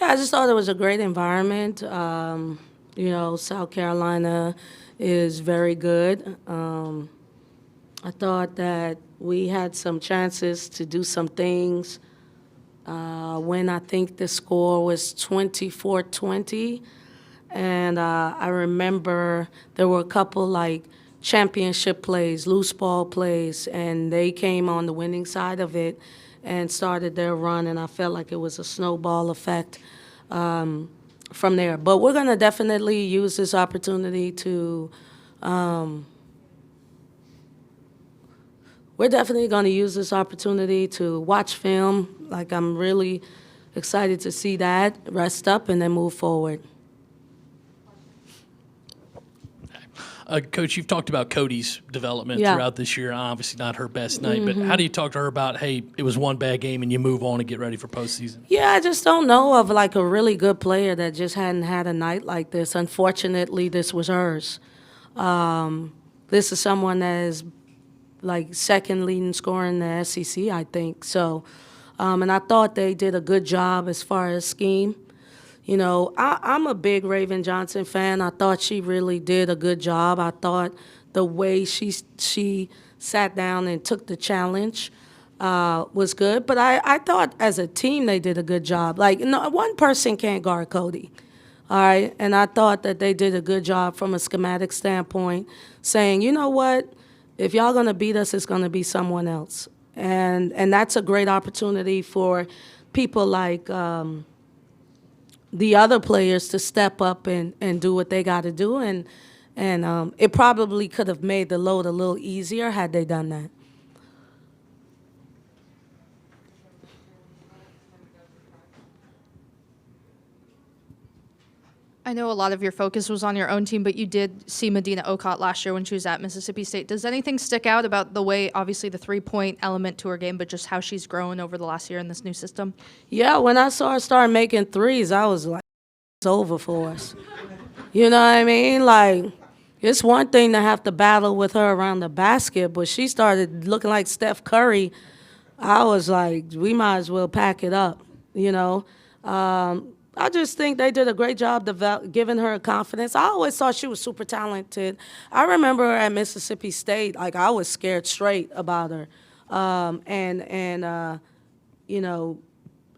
Yeah, I just thought it was a great environment. South Carolina is very good. I thought that we had some chances to do some things when I think the score was 24-20. And I remember there were a couple like championship plays, loose ball plays, and they came on the winning side of it and started their run. And I felt like it was a snowball effect from there. But we're going to definitely use this opportunity to. We're definitely going to use this opportunity to watch film. Like, I'm really excited to see that, rest up, and then move forward. Coach, you've talked about Cody's development Yeah. throughout this year. Obviously not her best night, but how do you talk to her about, hey, it was one bad game and you move on and get ready for postseason? Yeah, I just don't know of like a really good player that just hadn't had a night like this. Unfortunately, this was hers. This is someone that is like second leading scorer in the SEC, I think. So, and I thought they did a good job as far as scheme. You know, I'm a big Raven Johnson fan. I thought she really did a good job. I thought the way she sat down and took the challenge was good. But I thought as a team they did a good job. Like, no, one person can't guard Cody. All right, and I thought that they did a good job from a schematic standpoint, saying, you know what, if y'all gonna beat us, it's gonna be someone else, and that's a great opportunity for people like the other players to step up and do what they got to do, and it probably could have made the load a little easier had they done that. I know a lot of your focus was on your own team, but you did see Medina Okott last year when she was at Mississippi State. Does anything stick out about the way, obviously, the three-point element to her game, but just how she's grown over the last year in this new system? Yeah, when I saw her start making threes, I was like, it's over for us. You know what I mean? Like, it's one thing to have to battle with her around the basket, but she started looking like Steph Curry. I was like, we might as well pack it up, you know? I just think they did a great job giving her confidence. I always thought she was super talented. I remember her at Mississippi State, like I was scared straight about her. You know,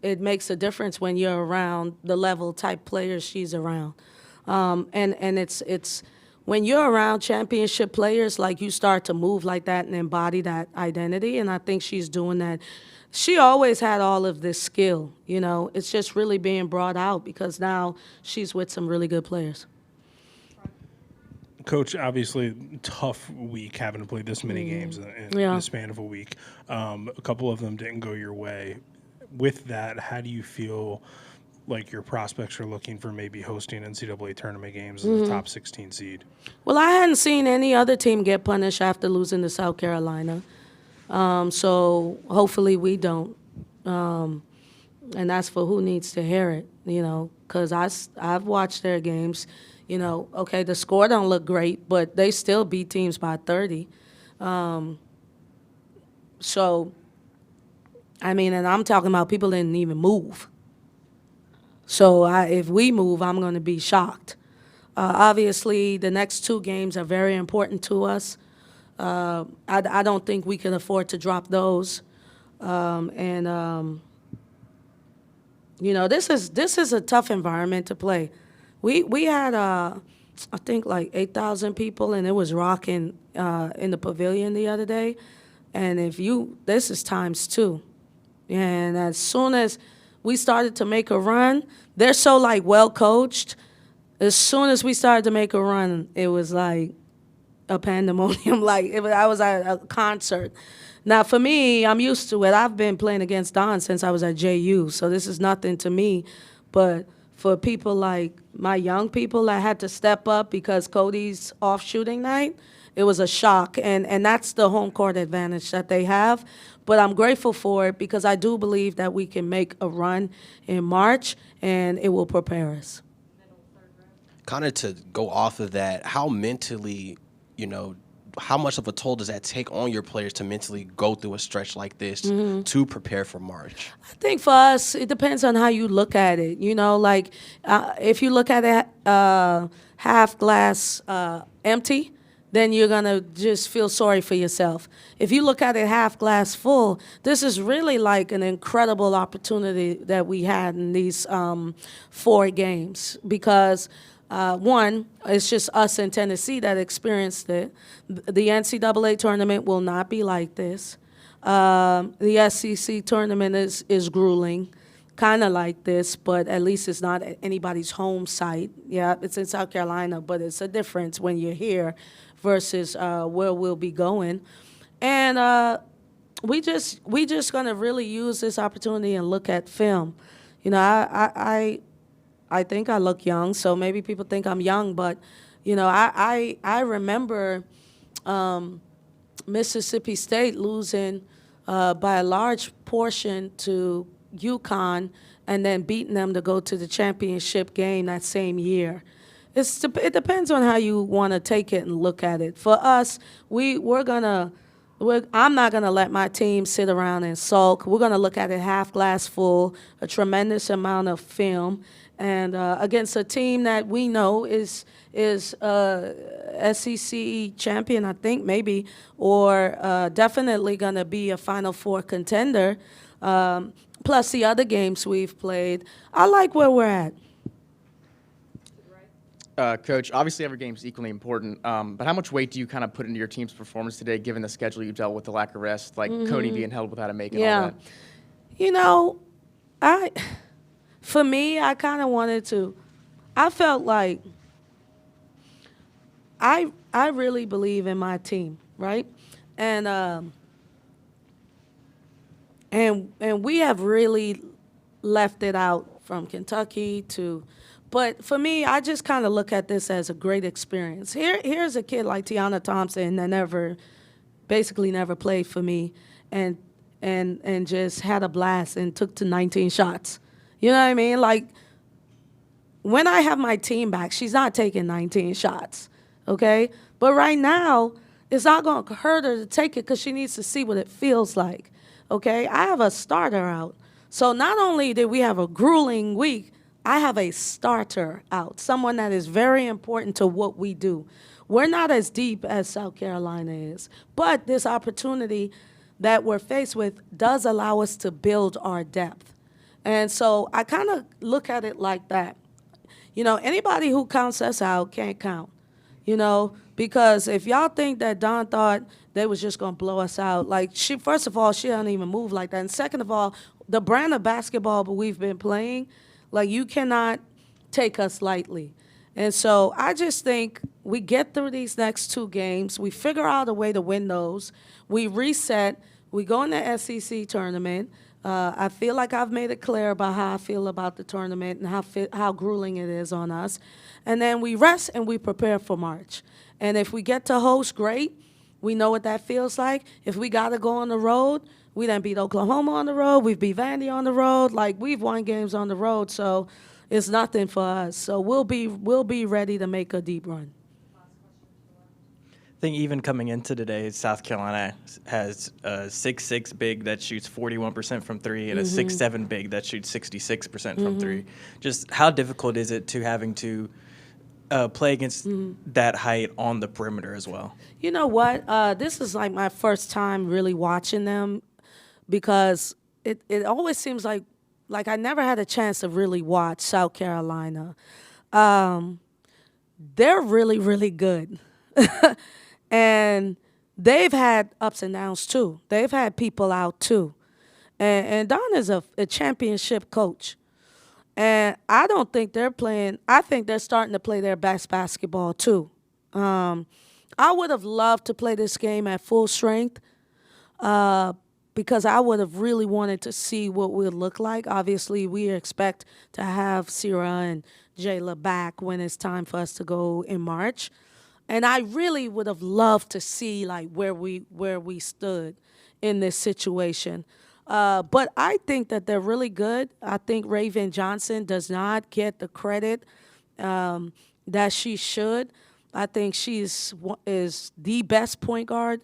it makes a difference when you're around the level type players she's around. It's when you're around championship players, like you start to move like that and embody that identity. And I think she's doing that. She always had all of this skill, you know. It's just really being brought out because now she's with some really good players. Coach, obviously, tough week having to play this many games in the span of a week. A couple of them didn't go your way. With that, how do you feel like your prospects are looking for maybe hosting NCAA tournament games as the top 16 seed? Well, I hadn't seen any other team get punished after losing to South Carolina. So hopefully we don't. And that's for who needs to hear it, you know, because I've watched their games. You know, okay, the score don't look great, but they still beat teams by 30. So, I mean, and I'm talking about people didn't even move. So if we move, I'm going to be shocked. Obviously, the next two games are very important to us. I don't think we can afford to drop those. You know, this is a tough environment to play. We had I think like 8,000 people, and it was rocking in the pavilion the other day. And this is times two. And as soon as we started to make a run, they're so like well coached. As soon as we started to make a run, it was like a pandemonium. I was at a concert. Now, for me, I'm used to it. I've been playing against Don since I was at JU, so this is nothing to me. But for people like my young people that had to step up because Cody's off shooting night, it was a shock. And that's the home court advantage that they have. But I'm grateful for it because I do believe that we can make a run in March, and it will prepare us. Kind of to go off of that, how mentally, how much of a toll does that take on your players to mentally go through a stretch like this to prepare for March? I think for us, it depends on how you look at it. Like if you look at it half glass empty, then you're going to just feel sorry for yourself. If you look at it half glass full, this is really like an incredible opportunity that we had in these 4 games because, one, it's just us in Tennessee that experienced it. The NCAA tournament will not be like this. The SEC tournament is grueling, kind of like this, but at least it's not at anybody's home site. Yeah, it's in South Carolina, but it's a difference when you're here versus where we'll be going. And we just gonna really use this opportunity and look at film. I think I look young, so maybe people think I'm young, but I remember Mississippi State losing by a large portion to UConn and then beating them to go to the championship game that same year. It depends on how you want to take it and look at it. For us, I'm not gonna let my team sit around and sulk. We're gonna look at it half glass full, a tremendous amount of film, and against a team that we know is SEC champion, I think maybe, or definitely gonna be a Final Four contender. Plus the other games we've played, I like where we're at. Coach, obviously every game is equally important, but how much weight do you kind of put into your team's performance today, given the schedule you dealt with, the lack of rest, like Cody being held without a make and all that? For me, I kind of wanted to, I felt like I really believe in my team, right? And we have really left it out from Kentucky to. But for me, I just kind of look at this as a great experience. Here's a kid like Tiana Thompson that basically never played for me, and just had a blast and took to 19 shots. You know what I mean? Like, when I have my team back, she's not taking 19 shots, okay? But right now, it's not going to hurt her to take it because she needs to see what it feels like, okay? I have a starter out. So not only did we have a grueling week, I have a starter out, someone that is very important to what we do. We're not as deep as South Carolina is, but this opportunity that we're faced with does allow us to build our depth. And so I kind of look at it like that. Anybody who counts us out can't count, because if y'all think that Dawn thought they was just going to blow us out, like, first of all, she don't even move like that. And second of all, the brand of basketball we've been playing, like, you cannot take us lightly. And so I just think we get through these next 2 games. We figure out a way to win those. We reset. We go in the SEC tournament. I feel like I've made it clear about how I feel about the tournament and how grueling it is on us. And then we rest and we prepare for March. And if we get to host, great. We know what that feels like. If we got to go on the road, we done beat Oklahoma on the road. We've beat Vandy on the road. Like, we've won games on the road, so it's nothing for us. So we'll be ready to make a deep run. I think even coming into today, South Carolina has a 6'6" big that shoots 41% from 3 and a 6'7" big that shoots 66% from 3. Just how difficult is it to having to play against that height on the perimeter as well? You know what? This is like my first time really watching them, because it always seems like I never had a chance to really watch South Carolina. They're really, really good. And they've had ups and downs too. They've had people out too. And Don is a championship coach. And I don't think they're playing, I think they're starting to play their best basketball too. I would have loved to play this game at full strength, because I would have really wanted to see what we'd look like. Obviously, we expect to have Sierra and Jayla back when it's time for us to go in March. And I really would have loved to see like where we stood in this situation. But I think that they're really good. I think Raven Johnson does not get the credit that she should. I think she is the best point guard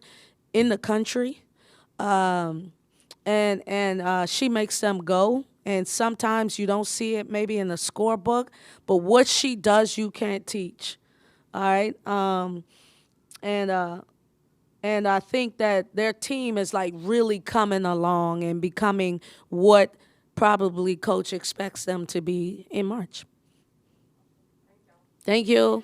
in the country, and she makes them go. And sometimes you don't see it maybe in the scorebook, but what she does you can't teach. All right, and I think that their team is like really coming along and becoming what probably coach expects them to be in March. Thank you.